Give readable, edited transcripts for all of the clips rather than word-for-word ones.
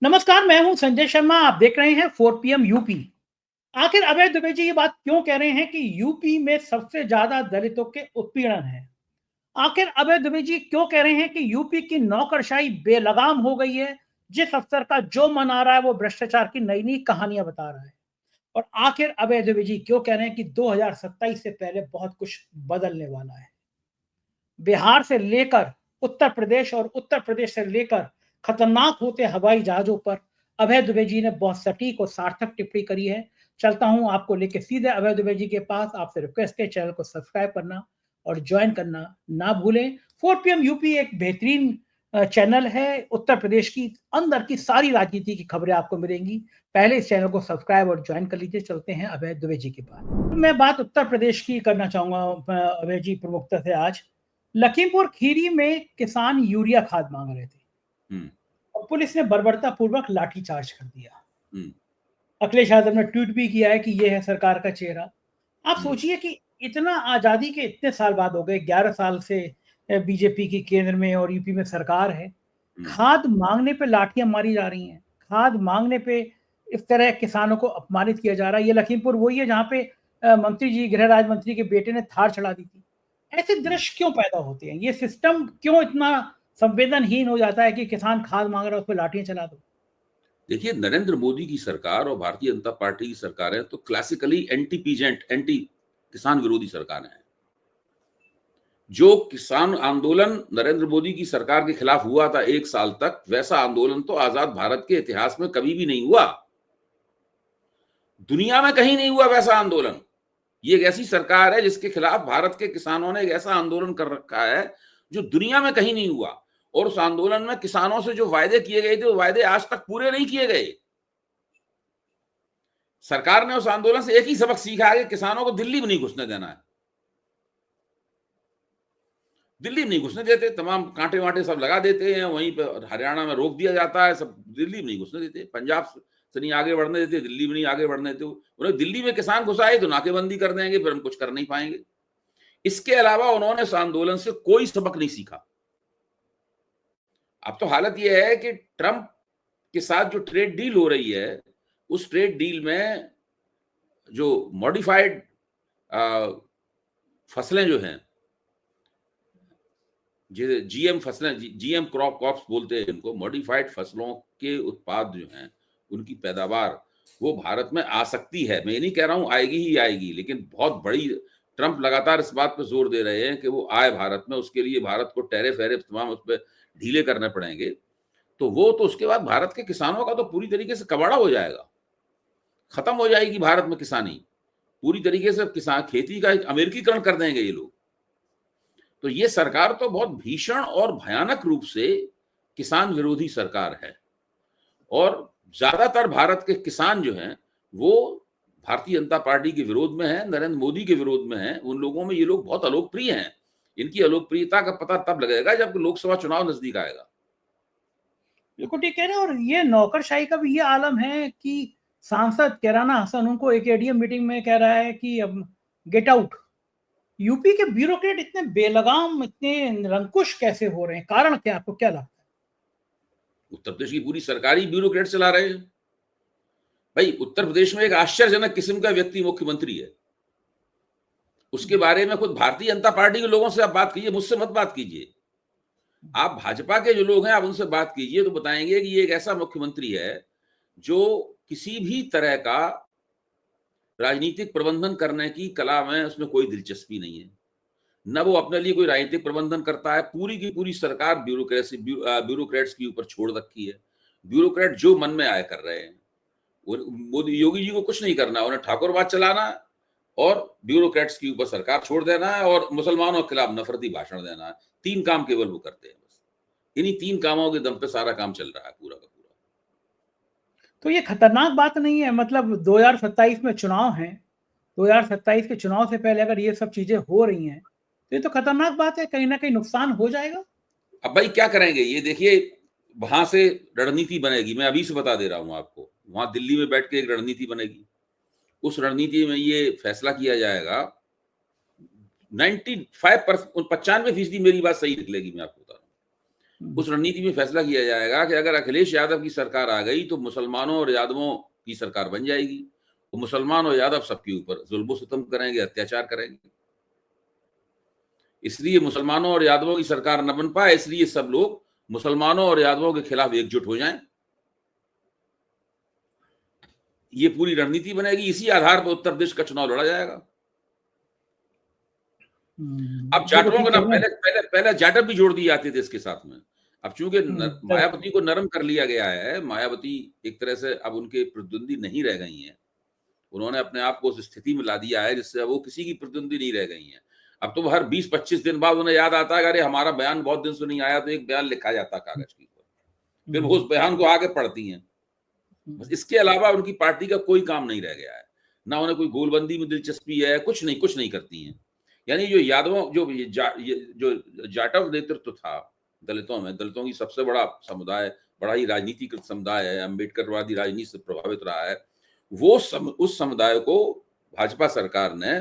नमस्कार, मैं हूं संजय शर्मा। आप देख रहे हैं 4 पीएम यूपी। आखिर अभय दुबे जी ये बात क्यों कह रहे हैं कि यूपी में सबसे ज्यादा दलितों के उत्पीड़न है? आखिर अभय दुबे जी क्यों कह रहे हैं कि यूपी की नौकरशाही बेलगाम हो गई है? जिस अफसर का जो मन आ रहा है वो भ्रष्टाचार की नई नई कहानियां बता रहा है। और आखिर अभय दुबे जी क्यों कह रहे हैं कि 2027 से पहले बहुत कुछ बदलने वाला है? बिहार से लेकर उत्तर प्रदेश और उत्तर प्रदेश से लेकर खतरनाक होते हवाई जहाजों पर अभय दुबे जी ने बहुत सटीक और सार्थक टिप्पणी करी है। चलता हूं आपको लेके सीधे अभय दुबे जी के पास। आपसे रिक्वेस्ट है चैनल को सब्सक्राइब करना और ज्वाइन करना ना भूलें। 4 पीएम यूपी एक बेहतरीन चैनल है। उत्तर प्रदेश की अंदर की सारी राजनीति की खबरें आपको मिलेंगी। पहले इस चैनल को सब्सक्राइब और ज्वाइन कर लीजिए। चलते हैं अभय दुबे जी के पास। मैं बात उत्तर प्रदेश की करना चाहूंगा। अभय जी प्रमुखता से आज लखीमपुर खीरी में किसान यूरिया खाद मांग रहे थे हम्म। और पुलिस ने बर्बरता पूर्वक लाठीचार्ज कर दिया। हम्म। अखिलेश यादव ने ट्वीट भी किया है कि यह है सरकार का चेहरा। आप हम्म। सोचिए कि इतना आजादी के इतने साल बाद हो गए, 11 साल से बीजेपी की केंद्र में और यूपी में सरकार है। हम्म। खाद मांगने पे लाठियां मारी जा रही हैं, खाद मांगने पे इस तरह किसानों को अपमानित किया जा रहा है। ये लखीमपुर वही है जहाँ पे मंत्री जी, गृह राज्य मंत्री के बेटे ने थार चढ़ा दी थी। ऐसे हम्म। दृश्य क्यों पैदा होते हैं? ये सिस्टम क्यों इतना संवेदनहीन हो जाता है कि किसान खाद मांग रहा है उस पर लाठियां चला दो? देखिए, नरेंद्र मोदी की सरकार और भारतीय जनता पार्टी की सरकारें तो क्लासिकली एंटी पीजेंट, एंटी किसान विरोधी सरकारें हैं। जो किसान आंदोलन नरेंद्र मोदी की सरकार के खिलाफ हुआ था 1 साल तक, वैसा आंदोलन तो आजाद भारत के इतिहास में कभी भी नहीं हुआ। दुनिया में कहीं नहीं हुआ वैसा आंदोलन। ये एक ऐसी सरकार है जिसके खिलाफ भारत के किसानों ने एक ऐसा आंदोलन कर रखा है जो दुनिया में कहीं नहीं हुआ। और उस आंदोलन में किसानों से जो वायदे किए गए थे वो वायदे आज तक पूरे नहीं किए गए। सरकार ने उस आंदोलन से एक ही सबक सीखा है कि किसानों को दिल्ली में नहीं घुसने देना है। दिल्ली में नहीं घुसने देते, तमाम कांटे वांटे सब लगा देते हैं, वहीं पर हरियाणा में रोक दिया जाता है, सब दिल्ली में नहीं घुसने देते। पंजाब से नहीं आगे बढ़ने देते, दिल्ली में नहीं आगे बढ़ने देते। उन्हें दिल्ली में किसान घुसाए तो नाकेबंदी कर देंगे, फिर हम कुछ कर नहीं पाएंगे। इसके अलावा उन्होंने इस आंदोलन से कोई सबक नहीं सीखा। अब तो हालत यह है कि ट्रंप के साथ जो ट्रेड डील हो रही है, उस ट्रेड डील में जो मॉडिफाइड फसलें जो हैं, जीएम फसलें, जीएम क्रॉप्स बोलते हैं इनको, मॉडिफाइड फसलों के उत्पाद जो हैं, उनकी पैदावार वो भारत में आ सकती है। मैं ये नहीं कह रहा हूं आएगी ही आएगी, लेकिन बहुत बड़ी, ट्रंप लगातार इस बात पर जोर दे रहे हैं कि वो आए भारत में। उसके लिए भारत को टैरिफ वैरिफ तमाम उस पर ढीले करने पड़ेंगे। तो वो तो उसके बाद भारत के किसानों का तो पूरी तरीके से कबाड़ा हो जाएगा, खत्म हो जाएगी भारत में किसानी पूरी तरीके से। किसान खेती का एक अमेरिकीकरण कर देंगे ये लोग। तो ये सरकार तो बहुत भीषण और भयानक रूप से किसान विरोधी सरकार है। और ज्यादातर भारत के किसान जो हैं वो भारतीय जनता पार्टी के विरोध में है, नरेंद्र मोदी के विरोध में है। उन लोगों में ये लोग बहुत अलोकप्रिय हैं। इनकी अलोकप्रियता का पता तब लगेगा जब लोकसभा चुनाव नजदीक आएगा। बिल्कुल ठीक कह रहे हैं। और ये नौकरशाही का भी ये आलम है कि सांसद कैराना हसन उनको एक एडीएम मीटिंग में कह रहा है कि अब गेट आउट। यूपी के ब्यूरोक्रेट इतने बेलगाम, इतने निरंकुश कैसे हो रहे हैं? कारण क्या, आपको क्या लगता उत्तर प्रदेश की पूरी सरकारी ब्यूरोक्रेट चला रहे हैं। भाई, उत्तर प्रदेश में एक आश्चर्यजनक किस्म का व्यक्ति मुख्यमंत्री है। उसके बारे में खुद भारतीय जनता पार्टी के लोगों से आप बात कीजिए, मुझसे मत बात कीजिए। आप भाजपा के जो लोग हैं आप उनसे बात कीजिए तो बताएंगे कि ये एक ऐसा मुख्यमंत्री है जो किसी भी तरह का राजनीतिक प्रबंधन करने की कला में उसमें कोई दिलचस्पी नहीं है। न वो अपने लिए कोई राजनीतिक प्रबंधन करता है। पूरी की पूरी सरकार ब्यूरोक्रेट्स के ऊपर छोड़ रखी है। ब्यूरोक्रेट जो मन में आए कर रहे हैं। मोदी योगी जी को कुछ नहीं करना, उन्हें ठाकुरवाद चलाना है और ब्यूरोक्रेट्स के ऊपर सरकार छोड़ देना है और मुसलमानों के खिलाफ नफरती भाषण देना है। 3 काम केवल वो करते हैं बस। इन्हीं 3 कामों के दम पे सारा काम चल रहा है पूरा का पूरा। है? तो ये खतरनाक बात नहीं है? मतलब 2027 में चुनाव है, 2027 के चुनाव से पहले अगर ये सब चीजें हो रही हैं तो ये तो खतरनाक बात है। कहीं ना कहीं नुकसान हो जाएगा। अब भाई क्या करेंगे ये देखिए, वहां से रणनीति बनेगी। मैं अभी से बता दे रहा हूं आपको, वहां दिल्ली में बैठ के एक रणनीति बनेगी। उस रणनीति में ये फैसला किया जाएगा, 95% 95% मेरी बात सही निकलेगी। मैं आपको बता रहा हूँ उस रणनीति में फैसला किया जाएगा कि अगर अखिलेश यादव की सरकार आ गई तो मुसलमानों और यादवों की सरकार बन जाएगी, तो मुसलमान और यादव सबके ऊपर जुल्म सितम करेंगे, अत्याचार करेंगे। इसलिए मुसलमानों और यादवों की सरकार न बन पाए, इसलिए सब लोग मुसलमानों और यादवों के खिलाफ एकजुट हो जाएं। ये पूरी रणनीति बनेगी, इसी आधार पर उत्तर प्रदेश का चुनाव लड़ा जाएगा। अब जाटवों का ना पहले पहले पहले जाटव भी जोड़ दिए जाते थे इसके साथ में। अब चूंकि मायावती को नरम कर लिया गया है, मायावती एक तरह से अब उनके प्रतिद्वंदी नहीं रह गई हैं, उन्होंने अपने आप को उस स्थिति में ला दिया है जिससे वो किसी की प्रतिद्वंदी नहीं रह गई हैं। अब तो हर 20-25 दिन बाद उन्हें याद आता है अरे हमारा बयान बहुत दिन से नहीं आया, तो एक बयान लिखा जाता कागज के ऊपर, फिर वो उस बयान को आगे पढ़ती हैं। बस इसके अलावा उनकी पार्टी का कोई काम नहीं रह गया है, ना उन्हें कोई गोलबंदी में दिलचस्पी है, कुछ नहीं करती हैं। यानी जो यादवों जो जाटव नेतृत्व था दलितों में, दलितों की सबसे बड़ा समुदाय, बड़ा ही राजनीतिकृत समुदाय है, अम्बेडकरवादी राजनीति से प्रभावित रहा है, वो उस समुदाय को भाजपा सरकार ने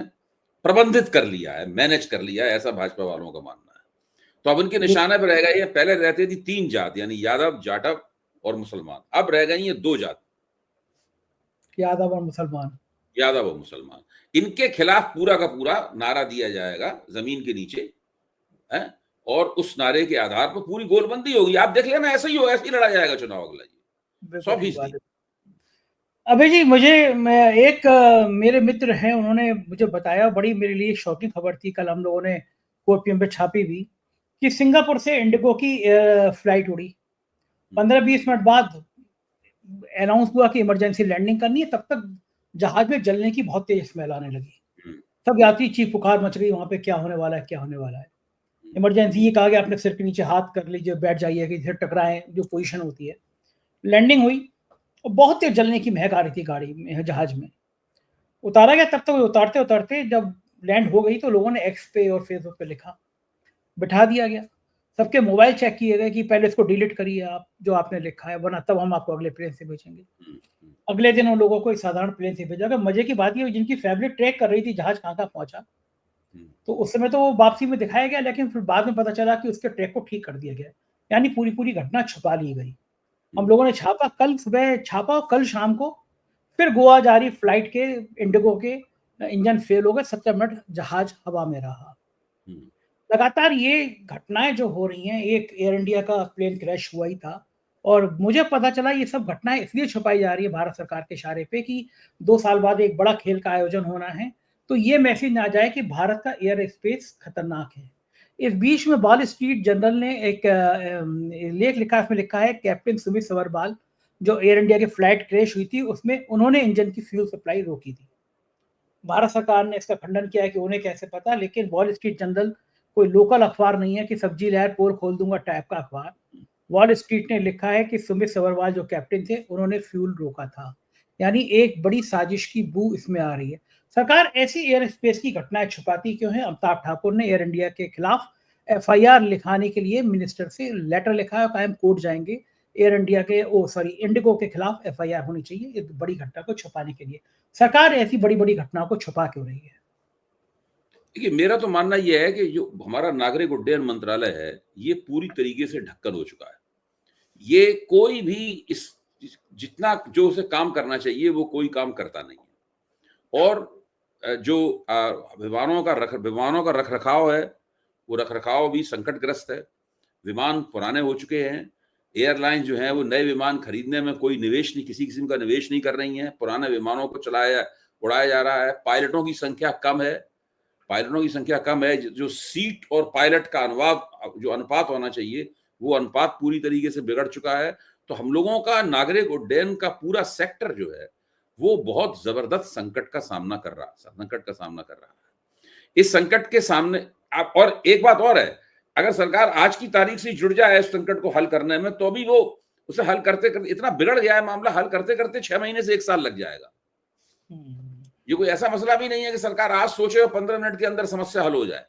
प्रबंधित कर लिया है, मैनेज कर लिया है, ऐसा भाजपा वालों का मानना है। तो अब उनके निशाने पर रह गई है, पहले रहती थी 3 जात यानी यादव, जाटव और मुसलमान, अब रह गई है 2 जात, यादव और मुसलमान। यादव और मुसलमान, इनके खिलाफ पूरा का पूरा नारा दिया जाएगा जमीन के नीचे है, और उस नारे के आधार पर पूरी गोलबंदी होगी। आप देख लेना, ऐसा ही हो, ऐसे ही लड़ा जाएगा चुनाव अगला जी 100%। अभी जी एक मेरे मित्र हैं, उन्होंने मुझे बताया, बड़ी मेरे लिए शॉकिंग खबर थी, कल हम लोगों ने 4 PM पे छापी भी, कि सिंगापुर से इंडिगो की फ्लाइट उड़ी, 15-20 मिनट बाद अनाउंस हुआ कि इमरजेंसी लैंडिंग करनी है, तब तक जहाज में जलने की बहुत तेज स्मेल आने लगी। सब यात्री चीख पुकार मच गई, वहां पे क्या होने वाला है, क्या होने वाला है। इमरजेंसी ये कहा गया अपने सिर के नीचे हाथ कर लीजिए, बैठ जाइए कि इधर टकराएं, जो पोजीशन होती है। लैंडिंग हुई और बहुत तेज जलने की महक आ रही थी गाड़ी में, जहाज में। उतारा गया, तब तक उतारते उतारते जब लैंड हो गई तो लोगों ने एक्स पे और फेसबुक पे लिखा, बिठा दिया गया, सबके मोबाइल चेक किए गए कि पहले इसको डिलीट करिए आप, जो आपने लिखा है, वरना तब हम आपको अगले प्लेन से भेजेंगे। अगले दिन उन लोगों को एक साधारण प्लेन से भेजा गया। मजे की बात ये, जिनकी फैमिली ट्रैक कर रही थी जहाज कहाँ पहुंचा, तो उस समय तो वो वापसी में दिखाया गया, लेकिन फिर बाद में पता चला कि उसके ट्रैक को ठीक कर दिया गया, यानी पूरी घटना छुपा ली गई। हम लोगों ने छापा, कल सुबह छापा, कल शाम को फिर गोवा जा रही फ्लाइट के इंडिगो के इंजन फेल हो गए, 70 मिनट जहाज हवा में रहा। लगातार ये घटनाएं जो हो रही हैं, एक एयर इंडिया का प्लेन क्रैश हुआ ही था, और मुझे पता चला ये सब घटनाएं इसलिए छुपाई जा रही है भारत सरकार के इशारे पे कि 2 साल बाद एक बड़ा खेल का आयोजन होना है, तो ये मैसेज ना जाए कि भारत का एयर स्पेस खतरनाक है। इस बीच में वॉल स्ट्रीट जर्नल ने एक लेख लिखा, इसमें लिखा है कैप्टन सुमित सवरवाल, जो एयर इंडिया की फ्लाइट क्रैश हुई थी उसमें उन्होंने इंजन की फ्यूल सप्लाई रोकी थी। भारत सरकार ने इसका खंडन किया है कि उन्हें कैसे पता, लेकिन वॉल स्ट्रीट जर्नल कोई लोकल अखबार नहीं है कि सब्जी लहर पोल खोल दूंगा टाइप का अखबार। वॉल स्ट्रीट ने लिखा है कि सुमित सवरवाल जो कैप्टन थे, उन्होंने फ्यूल रोका था, यानी एक बड़ी साजिश की बू इसमें आ रही है। सरकार ऐसी एयर स्पेस की घटनाएं छुपाती क्यों है? अमिताभ ठाकुर ने एयर इंडिया के खिलाफ FIR लिखाने के लिए मिनिस्टर से लेटर लिखा है और कहा हम कोर्ट जाएंगे, एयर इंडिया के इंडिगो के खिलाफ FIR होनी चाहिए इस बड़ी घटना को छुपाने के लिए। सरकार ऐसी बड़ी घटनाओं को छुपा क्यों रही है? देखिए, मेरा तो मानना यह है कि जो हमारा नागरिक उड्डयन मंत्रालय है, ये पूरी तरीके से ढक्कन हो चुका है। ये कोई भी इस जितना जो उसे काम करना चाहिए वो कोई काम करता नहीं है, और जो विमानों का रखरखाव है, वो रखरखाव भी संकटग्रस्त है। विमान पुराने हो चुके हैं, एयरलाइन जो है वो नए विमान खरीदने में कोई निवेश नहीं, किसी किस्म का निवेश नहीं कर रही हैं, पुराने विमानों को उड़ाया जा रहा है। पायलटों की संख्या कम है, जो सीट और पायलट का जो अनुपात होना चाहिए, वो अनुपात पूरी तरीके से बिगड़ चुका है। तो हम लोगों का नागरिक उड्डयन का पूरा सेक्टर जो है वो बहुत जबरदस्त संकट का सामना कर रहा है। इस संकट के सामने और एक बात और है, अगर सरकार आज की तारीख से जुड़ जाए इस संकट को हल करने में, तो भी वो उसे हल करते करते इतना बिगड़ गया है मामला, हल करते करते 6 महीने से 1 साल लग जाएगा। ये कोई ऐसा मसला भी नहीं है कि सरकार आज सोचे और 15 मिनट के अंदर समस्या हल हो जाए,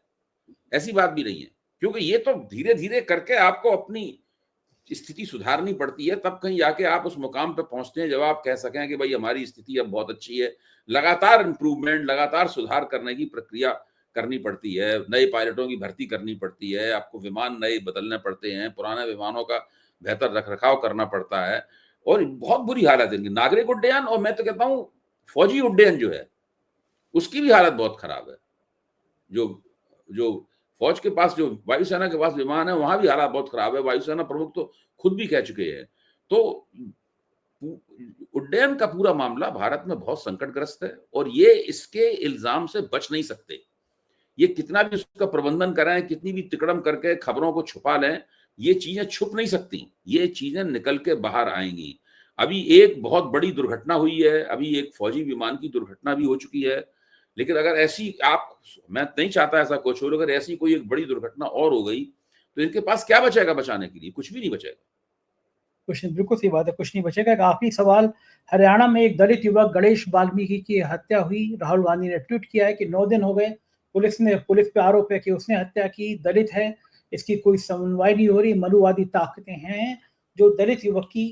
ऐसी बात भी नहीं है, क्योंकि ये तो धीरे धीरे करके आपको अपनी स्थिति सुधारनी पड़ती है, तब कहीं जाके आप उस मुकाम पे पहुंचते हैं जब आप कह सकें कि भाई हमारी स्थिति अब बहुत अच्छी है। लगातार इंप्रूवमेंट, लगातार सुधार करने की प्रक्रिया करनी पड़ती है, नए पायलटों की भर्ती करनी पड़ती है, आपको विमान नए बदलने पड़ते हैं, पुराने विमानों का बेहतर रखरखाव करना पड़ता है और बहुत बुरी हालत है इनकी। नागरिक उड्डयन और मैं तो कहता हूँ फौजी उड्डयन जो है, उसकी भी हालत बहुत खराब है। जो जो फौज के पास, जो वायुसेना के पास विमान है, वहां भी हालात बहुत खराब है। वायुसेना प्रमुख तो खुद भी कह चुके हैं। तो उड्डयन का पूरा मामला भारत में बहुत संकटग्रस्त है और ये इसके इल्जाम से बच नहीं सकते। ये कितना भी उसका प्रबंधन करें, कितनी भी तिकड़म करके खबरों को छुपा लें, ये चीजें छुप नहीं सकती, ये चीजें निकल के बाहर आएंगी। अभी एक बहुत बड़ी दुर्घटना हुई है, अभी एक फौजी विमान की दुर्घटना भी हो चुकी है, लेकिन अगर ऐसी मैं नहीं चाहता ऐसा कुछ हो, अगर ऐसी कोई एक बड़ी दुर्घटना और हो गई तो इनके पास क्या बचेगा बचाने के लिए? कुछ भी नहीं बचेगा। कुछ नहीं, बिल्कुल सही बात है, कुछ नहीं बचेगा। एक आखिरी सवाल, हरियाणा में एक दलित युवक गणेश वाल्मीकि की हत्या हुई। राहुल गांधी ने ट्वीट किया है कि 9 दिन हो गए, पुलिस पे आरोप है कि उसने हत्या की, दलित है, इसकी कोई सुनवाई नहीं हो रही। मनुवादी ताकतें हैं जो दलित युवक की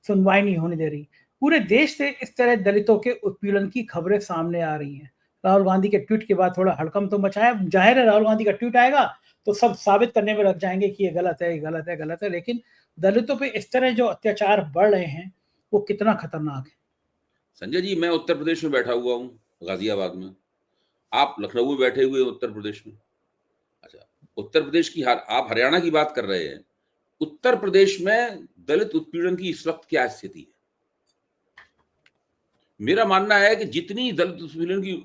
सुनवाई नहीं होने दे रही। पूरे देश से इस तरह दलितों के उत्पीड़न की खबरें सामने आ रही हैं। राहुल गांधी के ट्वीट के बाद थोड़ा हड़कंप तो मचा है। जाहिर है राहुल गांधी का ट्वीट आएगा तो सब साबित करने में लग जाएंगे कि ये गलत है, ये गलत है, गलत है। लेकिन दलितों पे इस तरह जो अत्याचार बढ़ रहे हैं वो कितना खतरनाक है। संजय जी, मैं उत्तर प्रदेश में बैठा हुआ हूँ, गाजियाबाद में। आप लखनऊ में बैठे हुए उत्तर प्रदेश में। अच्छा, उत्तर प्रदेश की आप हरियाणा की बात कर रहे हैं। उत्तर प्रदेश में दलित उत्पीड़न की इस वक्त क्या स्थिति है? मेरा मानना है कि जितनी दलित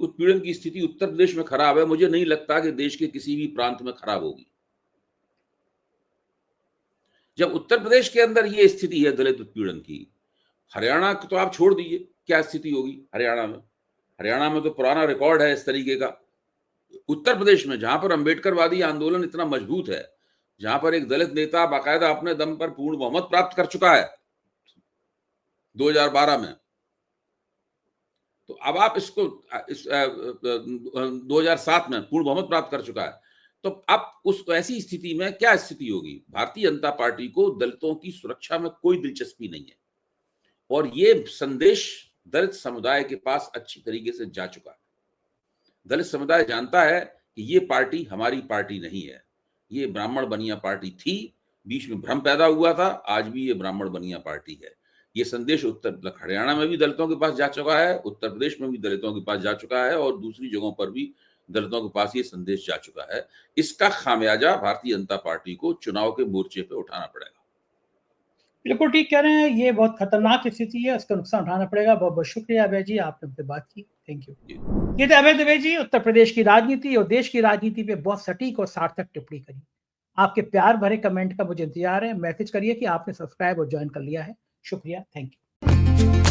उत्पीड़न की स्थिति उत्तर प्रदेश में खराब है, मुझे नहीं लगता कि देश के किसी भी प्रांत में खराब होगी। जब उत्तर प्रदेश के अंदर ये स्थिति है दलित उत्पीड़न की, हरियाणा को तो आप छोड़ दीजिए, क्या स्थिति होगी हरियाणा में। हरियाणा में तो पुराना रिकॉर्ड है इस तरीके का। उत्तर प्रदेश में, जहां पर अंबेडकरवादी आंदोलन इतना मजबूत है, जहां पर एक दलित नेता बाकायदा अपने दम पर पूर्ण बहुमत प्राप्त कर चुका है 2012 में, तो अब आप इसको 2007 में पूर्ण बहुमत प्राप्त कर चुका है, तो अब उस ऐसी स्थिति में क्या स्थिति होगी? भारतीय जनता पार्टी को दलितों की सुरक्षा में कोई दिलचस्पी नहीं है और ये संदेश दलित समुदाय के पास अच्छी तरीके से जा चुका है। दलित समुदाय जानता है कि ये पार्टी हमारी पार्टी नहीं है, ये ब्राह्मण बनिया पार्टी थी, बीच में भ्रम पैदा हुआ था, आज भी ये ब्राह्मण बनिया पार्टी है। ये संदेश हरियाणा में भी दलितों के पास जा चुका है, उत्तर प्रदेश में भी दलितों के पास जा चुका है और दूसरी जगहों पर भी दलितों के पास ये संदेश जा चुका है। इसका खामियाजा भारतीय जनता पार्टी को चुनाव के मोर्चे पे उठाना पड़ेगा। बिल्कुल ठीक कह रहे हैं, ये बहुत खतरनाक स्थिति है, उसका नुकसान उठाना पड़ेगा। बहुत बहुत शुक्रिया अभय जी, आपने हमसे बात की, थैंक यू। ये थे अभय दुबे जी, उत्तर प्रदेश की राजनीति और देश की राजनीति पे बहुत सटीक और सार्थक टिप्पणी करी। आपके प्यार भरे कमेंट का मुझे इंतजार है, मैसेज करिए कि आपने सब्सक्राइब और ज्वाइन कर लिया है। शुक्रिया, थैंक यू।